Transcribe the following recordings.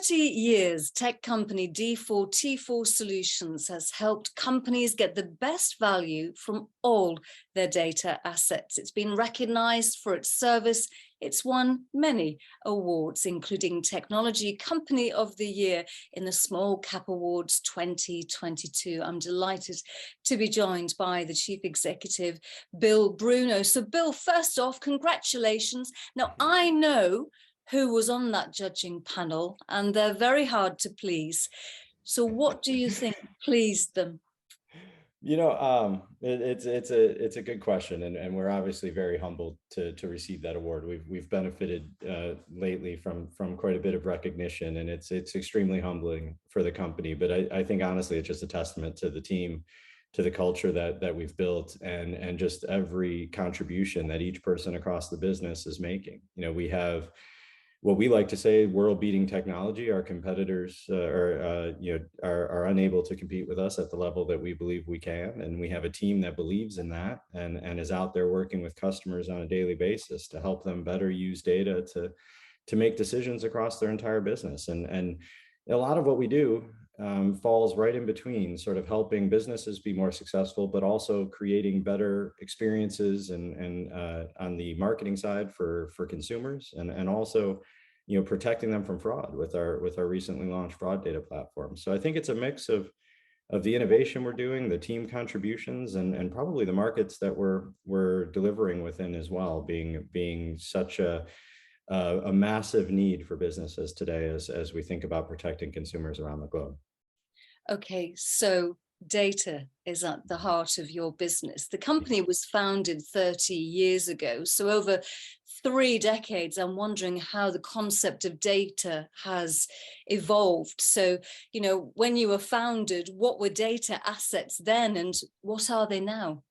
30 years, tech company D4t4 Solutions has helped companies get the best value from all their data assets. It's been recognized for its service. It's won many awards, including Technology Company of the Year in the Small Cap Awards 2022. I'm delighted to be joined by the Chief Executive, Bill Bruno. So Bill, first off, congratulations. Now, I know who was on that judging panel, and they're very hard to please. So what do you think pleased them? It's a good question, and we're obviously very humbled to receive that award. We've benefited lately from quite a bit of recognition, and it's extremely humbling for the company. But I think honestly, it's just a testament to the team, to the culture that we've built, and just every contribution that each person across the business is making. We have what we like to say, world-beating technology. Our competitors are unable to compete with us at the level that we believe we can, and we have a team that believes in that and is out there working with customers on a daily basis to help them better use data to make decisions across their entire business. And a lot of what we do falls right in between, sort of helping businesses be more successful, but also creating better experiences and on the marketing side for consumers, and also protecting them from fraud with our recently launched fraud data platform. So I think it's a mix of the innovation we're doing, the team contributions, and probably the markets that we're delivering within as well, being such a massive need for businesses today as we think about protecting consumers around the globe. Okay, so data is at the heart of your business. The company was founded 30 years ago, so over 3 decades. I'm wondering how the concept of data has evolved. So, when you were founded, what were data assets then, and what are they now?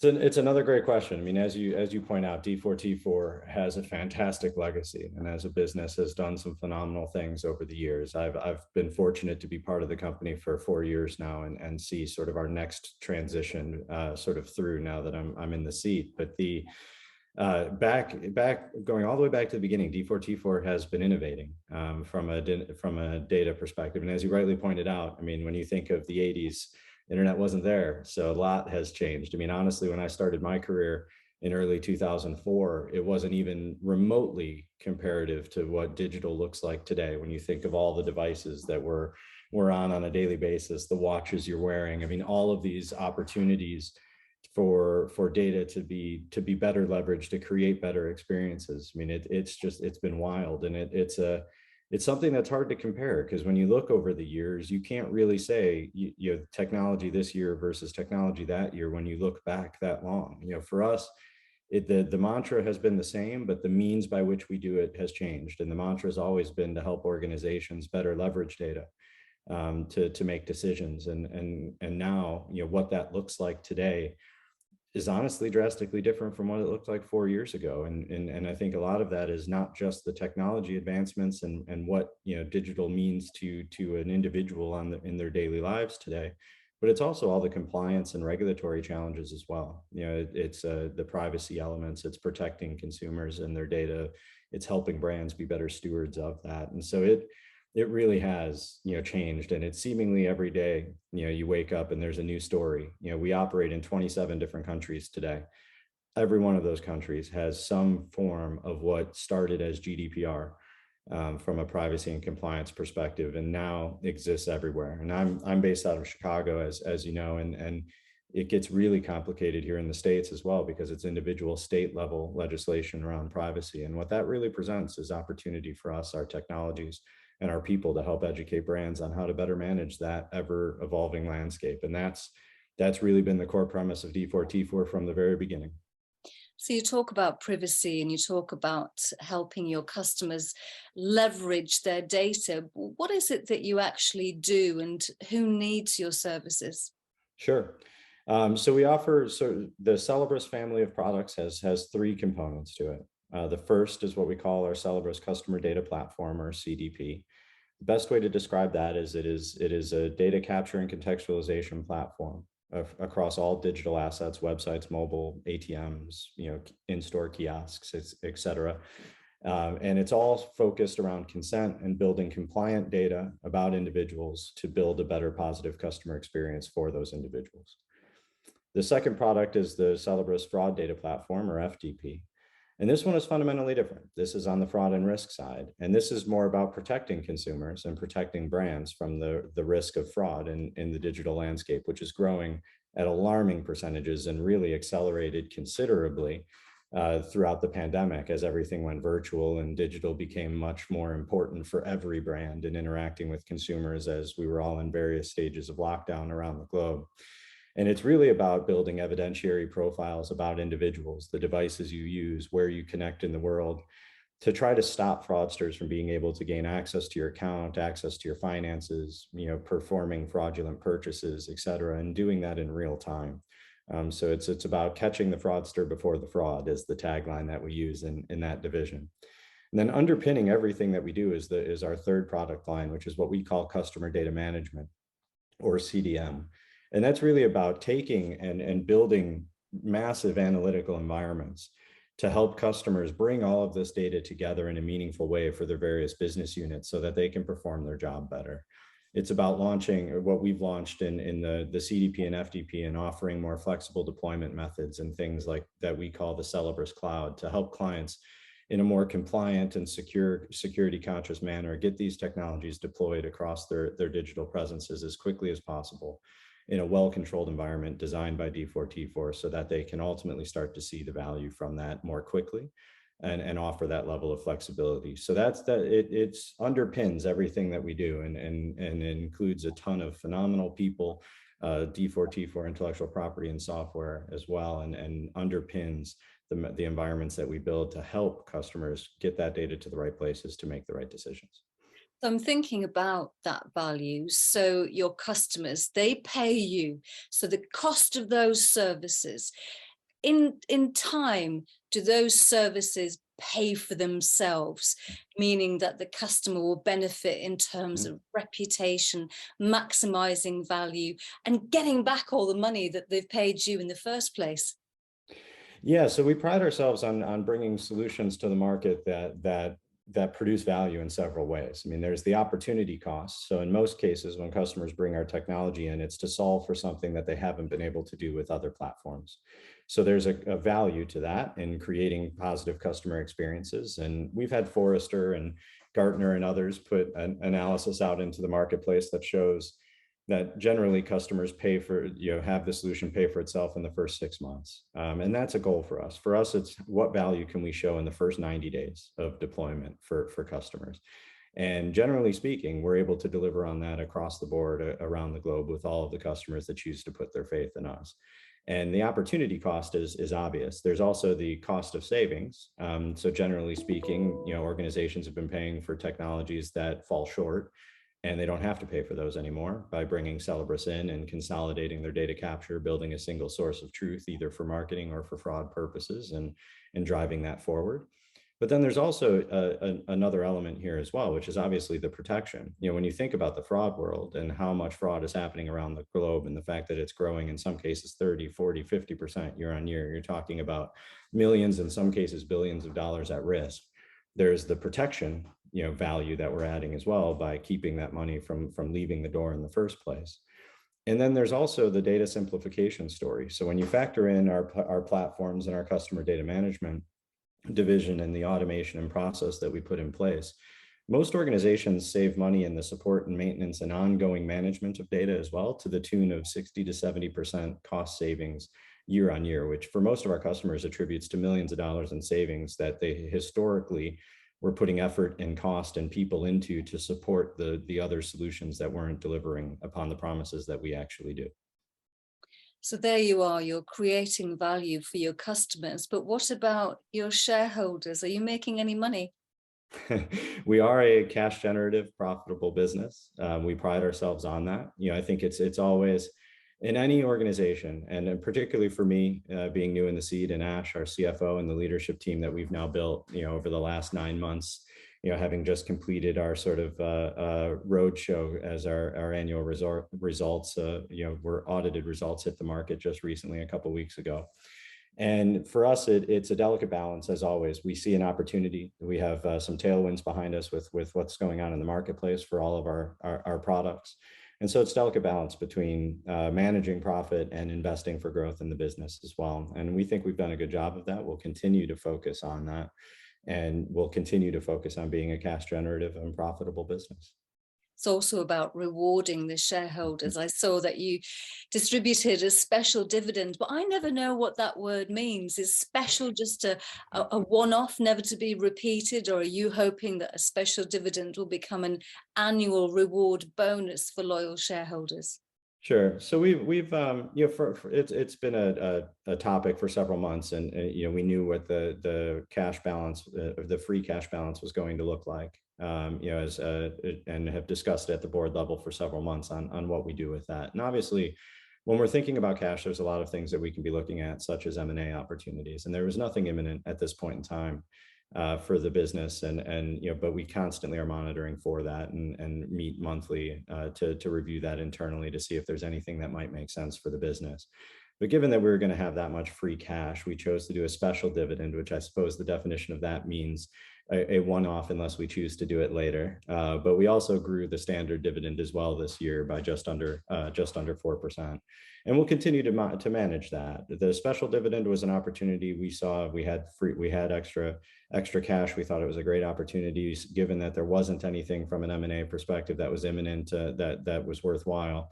It's another great question. I mean, as you point out, D4t4 has a fantastic legacy, and as a business has done some phenomenal things over the years. I've been fortunate to be part of the company for 4 years now, and see sort of our next transition sort of through now that I'm in the seat. But the back going all the way back to the beginning, D4t4 has been innovating from a data perspective. And as you rightly pointed out, I mean, when you think of the 80s, internet wasn't there, so a lot has changed. I mean, honestly, when I started my career in early 2004, it wasn't even remotely comparative to what digital looks like today. When you think of all the devices that we're on a daily basis, the watches you're wearing, I mean, all of these opportunities for data to be better leveraged to create better experiences. I mean, it's been wild, and it's something that's hard to compare, because when you look over the years, you can't really say you have technology this year versus technology that year when you look back that long. For us, the mantra has been the same, but the means by which we do it has changed. And the mantra has always been to help organizations better leverage data to make decisions. And now, what that looks like today is honestly drastically different from what it looked like 4 years ago. And I think a lot of that is not just the technology advancements and what digital means to an individual in their daily lives today, but it's also all the compliance and regulatory challenges as well. It's the privacy elements, it's protecting consumers and their data, it's helping brands be better stewards of that. And so it really has changed, and it's seemingly every day you wake up and there's a new story. We operate in 27 different countries today. Every one of those countries has some form of what started as GDPR from a privacy and compliance perspective, and now exists everywhere. And I'm based out of Chicago, as you know, and it gets really complicated here in the States as well, because it's individual state level legislation around privacy. And what that really presents is opportunity for us, our technologies, and our people to help educate brands on how to better manage that ever evolving landscape. And that's really been the core premise of D4t4 from the very beginning. So you talk about privacy, and you talk about helping your customers leverage their data. What is it that you actually do, and who needs your services? Sure. So we offer, the Celebris family of products has 3 components to it. The first is what we call our Celebris Customer Data Platform, or CDP. The best way to describe that is it is a data capture and contextualization platform across all digital assets, websites, mobile, ATMs, in-store kiosks, et cetera. And it's all focused around consent and building compliant data about individuals to build a better positive customer experience for those individuals. The second product is the Celebris Fraud Data Platform, or FDP. And this one is fundamentally different. This is on the fraud and risk side. And this is more about protecting consumers and protecting brands from the risk of fraud in the digital landscape, which is growing at alarming percentages and really accelerated considerably throughout the pandemic as everything went virtual and digital became much more important for every brand in interacting with consumers as we were all in various stages of lockdown around the globe. And it's really about building evidentiary profiles about individuals, the devices you use, where you connect in the world, to try to stop fraudsters from being able to gain access to your account, access to your finances, performing fraudulent purchases, et cetera, and doing that in real time. So it's about catching the fraudster before the fraud is the tagline that we use in that division. And then underpinning everything that we do is our third product line, which is what we call customer data management, or CDM. And that's really about taking and building massive analytical environments to help customers bring all of this data together in a meaningful way for their various business units so that they can perform their job better. It's about launching what we've launched in the CDP and FDP and offering more flexible deployment methods and things like that we call the Celebris Cloud to help clients in a more compliant and security conscious manner get these technologies deployed across their digital presences as quickly as possible in a well-controlled environment designed by D4t4 so that they can ultimately start to see the value from that more quickly and offer that level of flexibility. So it underpins everything that we do and includes a ton of phenomenal people, D4t4 intellectual property and software as well, and underpins the environments that we build to help customers get that data to the right places to make the right decisions. So I'm thinking about that value. So your customers, they pay you. So the cost of those services, in time, do those services pay for themselves, meaning that the customer will benefit in terms of reputation, maximizing value, and getting back all the money that they've paid you in the first place? Yeah, so we pride ourselves on bringing solutions to the market that produce value in several ways. I mean, there's the opportunity cost. So in most cases, when customers bring our technology in, it's to solve for something that they haven't been able to do with other platforms. So there's a value to that in creating positive customer experiences. And we've had Forrester and Gartner and others put an analysis out into the marketplace that shows that generally customers pay for, have the solution pay for itself in the first 6 months. And that's a goal for us. For us, it's what value can we show in the first 90 days of deployment for customers. And generally speaking, we're able to deliver on that across the board around the globe with all of the customers that choose to put their faith in us. And the opportunity cost is obvious. There's also the cost of savings. So generally speaking, organizations have been paying for technologies that fall short, and they don't have to pay for those anymore by bringing Celebris in and consolidating their data capture, building a single source of truth, either for marketing or for fraud purposes, and driving that forward. But then there's also another element here as well, which is obviously the protection. When you think about the fraud world and how much fraud is happening around the globe and the fact that it's growing in some cases 30, 40, 50% year on year, you're talking about millions, in some cases billions of dollars at risk. There's the protection value that we're adding as well by keeping that money from leaving the door in the first place. And then there's also the data simplification story. So when you factor in our platforms and our customer data management division and the automation and process that we put in place, most organizations save money in the support and maintenance and ongoing management of data as well, to the tune of 60 to 70% cost savings year on year, which for most of our customers attributes to millions of dollars in savings that they historically were putting effort and cost and people into to support the other solutions that weren't delivering upon the promises that we actually do. So there you are, you're creating value for your customers, but what about your shareholders? Are you making any money? We are a cash generative, profitable business. We pride ourselves on that. I think it's always in any organization, and particularly for me, being new in the seat, and Ash, our CFO, and the leadership team that we've now built, over the last 9 months, having just completed our sort of roadshow as our annual results, were audited results hit the market just recently, a couple of weeks ago. And for us, it's a delicate balance, as always. We see an opportunity. We have some tailwinds behind us with what's going on in the marketplace for all of our products. And so it's a delicate balance between managing profit and investing for growth in the business as well. And we think we've done a good job of that. We'll continue to focus on that. And we'll continue to focus on being a cash generative and profitable business. It's also about rewarding the shareholders. I saw that you distributed a special dividend, but I never know what that word means. Is special just a one-off, never to be repeated, or are you hoping that a special dividend will become an annual reward bonus for loyal shareholders? Sure. So we've you know, for it's been a topic for several months, and you know, we knew what the cash balance, the free cash balance was going to look like. You know, and have discussed it at the board level for several months on what we do with that. And obviously, when we're thinking about cash, there's a lot of things that we can be looking at, such as M&A opportunities. And there was nothing imminent at this point in time for the business, and you know, but we constantly are monitoring for that, and meet monthly to review that internally to see if there's anything that might make sense for the business. But given that we were going to have that much free cash, we chose to do a special dividend, which I suppose the definition of that means a one-off unless we choose to do it later. But we also grew the standard dividend as well this year by just under 4%. And we'll continue to manage that. The special dividend was an opportunity we saw. We had extra cash. We thought it was a great opportunity, given that there wasn't anything from an M&A perspective that was imminent, that was worthwhile,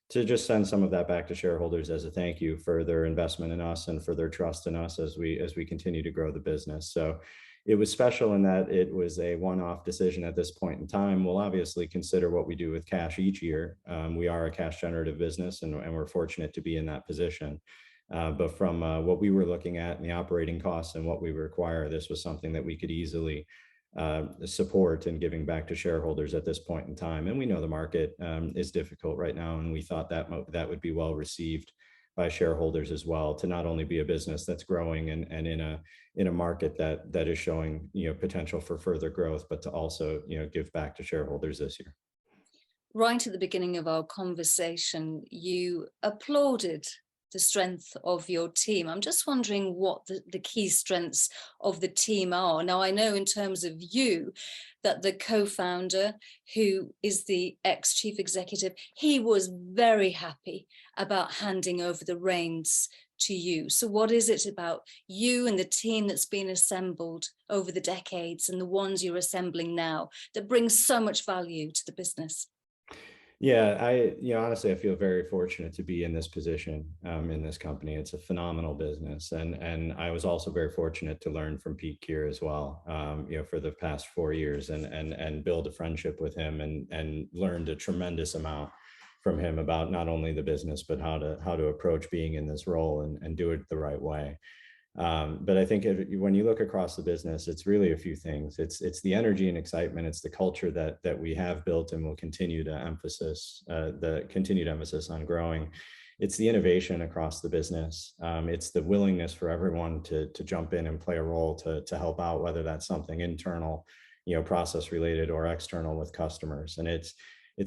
to just send some of that back to shareholders as a thank you for their investment in us and for their trust in us as we continue to grow the business. So it was special in that it was a one-off decision at this point in time. We'll obviously consider what we do with cash each year. We are a cash generative business, and we're fortunate to be in that position. But from what we were looking at and the operating costs and what we require, this was something that we could easily support in giving back to shareholders at this point in time. And we know the market is difficult right now, and we thought that would be well received by shareholders as well, to not only be a business that's growing and in a market that is showing, you know, potential for further growth, but to also, you know, give back to shareholders this year. Right at the beginning of our conversation, you applauded the strength of your team. I'm just wondering what the key strengths of the team are. Now, I know in terms of you, that the co-founder, who is the ex-chief executive, he was very happy about handing over the reins to you. So what is it about you and the team that's been assembled over the decades and the ones you're assembling now that brings so much value to the business? Yeah, honestly, I feel very fortunate to be in this position, in this company. It's a phenomenal business. And I was also very fortunate to learn from Pete Kear as well, you know, for the past 4 years, and build a friendship with him, and learned a tremendous amount from him about not only the business, but how to approach being in this role and do it the right way. But I think when you look across the business, it's really a few things. It's the energy and excitement. It's the culture that we have built and will continue to emphasize, the continued emphasis on growing. It's the innovation across the business. It's the willingness for everyone to jump in and play a role to help out, whether that's something internal, you know, process related, or external with customers. And it's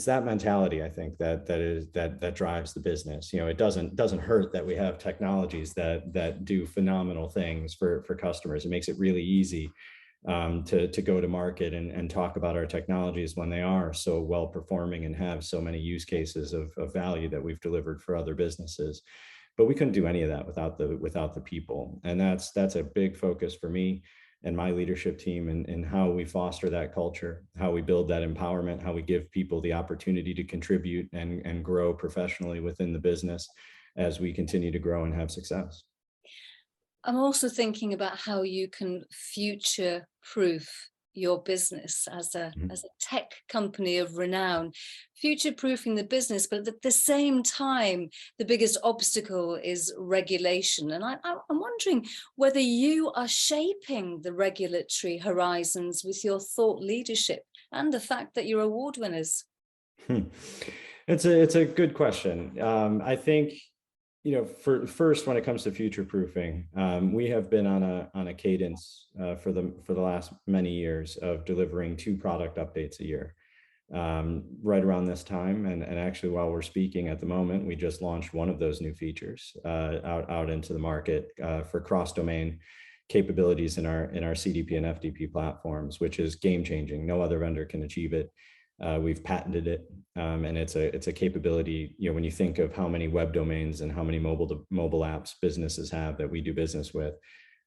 that mentality, I think, that drives the business. You know, it doesn't hurt that we have technologies that do phenomenal things for customers. It makes it really easy to go to market and talk about our technologies when they are so well performing and have so many use cases of value that we've delivered for other businesses. But we couldn't do any of that without the people. And that's a big focus for me and my leadership team, and how we foster that culture, how we build that empowerment, how we give people the opportunity to contribute and grow professionally within the business as we continue to grow and have success. I'm also thinking about how you can future-proof your business as a tech company of renown, future-proofing the business, but at the same time, the biggest obstacle is regulation. And I'm wondering whether you are shaping the regulatory horizons with your thought leadership and the fact that you're award winners. It's a good question. I think, you know, first, when it comes to future proofing, we have been on a cadence for the last many years of delivering 2 product updates a year. right around this time. And actually, while we're speaking at the moment, we just launched one of those new features out into the market for cross-domain capabilities in our CDP and FDP platforms, which is game changing. No other vendor can achieve it. We've patented it, and it's a capability. You know, when you think of how many web domains and how many mobile apps businesses have that we do business with,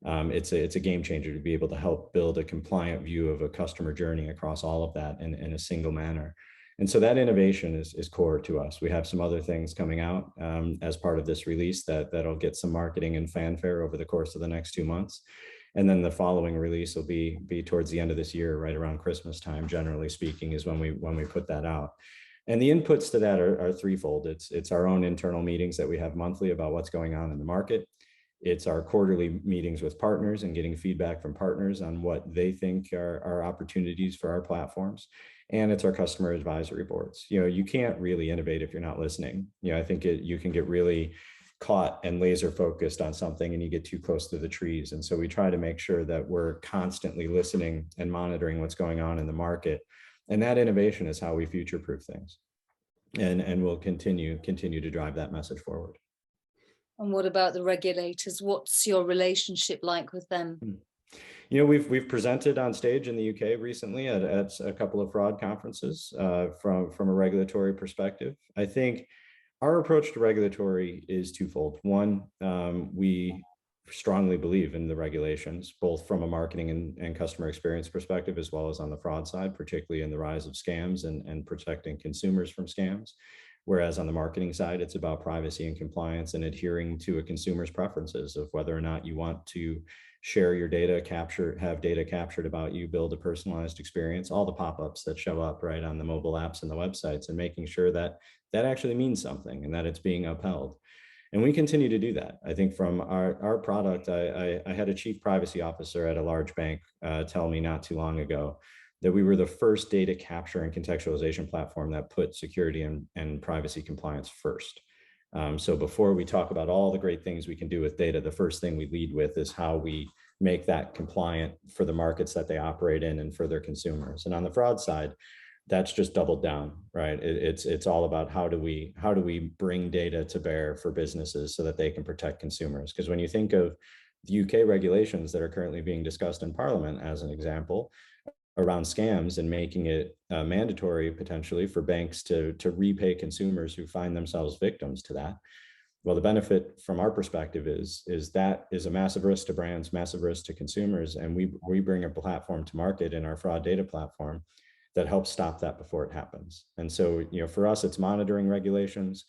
it's a game changer to be able to help build a compliant view of a customer journey across all of that in a single manner. And so that innovation is core to us. We have some other things coming out as part of this release that'll get some marketing and fanfare over the course of the next 2 months. And then the following release will be towards the end of this year, right around Christmas time, generally speaking, is when we put that out. And the inputs to that are threefold. It's our own internal meetings that we have monthly about what's going on in the market. It's our quarterly meetings with partners and getting feedback from partners on what they think are opportunities for our platforms. And it's our customer advisory boards. You know, you can't really innovate if you're not listening. You know, I think you can get really caught and laser focused on something and you get too close to the trees. And so we try to make sure that we're constantly listening and monitoring what's going on in the market. And that innovation is how we future-proof things. And we'll continue to drive that message forward. And what about the regulators? What's your relationship like with them? You know, we've presented on stage in the UK recently at a couple of fraud conferences from a regulatory perspective. I think our approach to regulatory is twofold. One, we strongly believe in the regulations, both from a marketing and customer experience perspective, as well as on the fraud side, particularly in the rise of scams and protecting consumers from scams. Whereas on the marketing side, it's about privacy and compliance and adhering to a consumer's preferences of whether or not you want to share your data, have data captured about you, build a personalized experience, all the pop-ups that show up right on the mobile apps and the websites, and making sure that that actually means something and that it's being upheld. And we continue to do that. I think from our product, I had a chief privacy officer at a large bank tell me not too long ago that we were the first data capture and contextualization platform that put security and privacy compliance first. So before we talk about all the great things we can do with data, the first thing we lead with is how we make that compliant for the markets that they operate in and for their consumers. And on the fraud side, that's just doubled down, right? It's all about how do we bring data to bear for businesses so that they can protect consumers? Because when you think of the UK regulations that are currently being discussed in Parliament, as an example, around scams and making it mandatory potentially for banks to repay consumers who find themselves victims to that. Well, the benefit from our perspective is that is a massive risk to brands, massive risk to consumers, and we bring a platform to market in our fraud data platform that helps stop that before it happens. And so, you know, for us, it's monitoring regulations,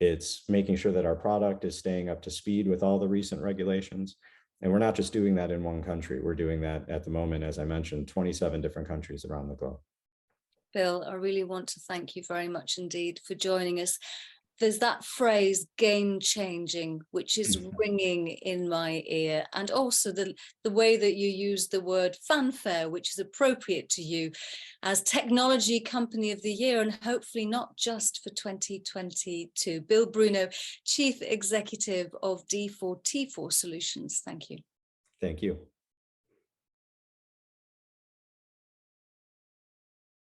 it's making sure that our product is staying up to speed with all the recent regulations. And we're not just doing that in one country. We're doing that at the moment, as I mentioned, 27 different countries around the globe. Bill, I really want to thank you very much indeed for joining us. There's that phrase, game changing, which is ringing in my ear. And also the way that you use the word fanfare, which is appropriate to you as Technology Company of the Year, and hopefully not just for 2022. Bill Bruno, Chief Executive of D4t4 Solutions. Thank you. Thank you.